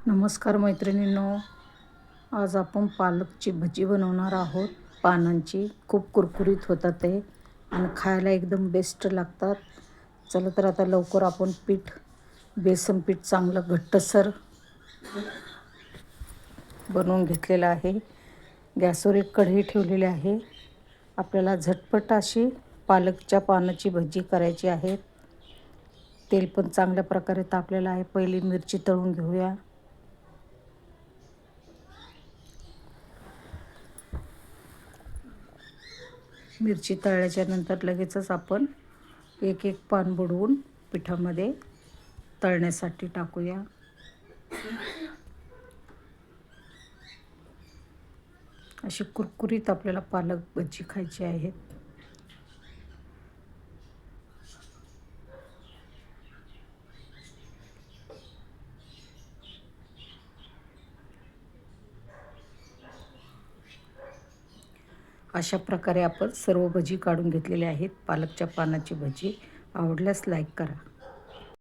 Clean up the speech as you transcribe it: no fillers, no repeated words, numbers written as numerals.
नमस्कार मैत्रिणींनो, आज आपण पालकची भजी बनवणार आहोत. पानांची खूप कुरकुरीत होतात ते आणि खायला एकदम बेस्ट लागतात. चला तर आता लवकर आपण बेसन पीठ चांगलं घट्टसर बनवून घेतलेलं आहे. गॅसवर एक कढई ठेवलेली आहे. आपल्याला झटपट अशी पालकच्या पानाची भजी करायची आहे. तेल पण चांगल्या प्रकारे तापलेलं आहे. पहिली मिरची तळून घेऊया. मिरची तळल्याच्या नंतर लगेचच आपण एक एक पान बुडवून पिठामध्ये तळण्यासाठी टाकूया. अशी कुरकुरीत आपल्याला पालक भजी खायची आहेत. अशा प्रकारे आपण सर्व भजी काढून घेतलेल्या आहेत. पालकच्या पानाची भजी आवडल्यास लाईक करा.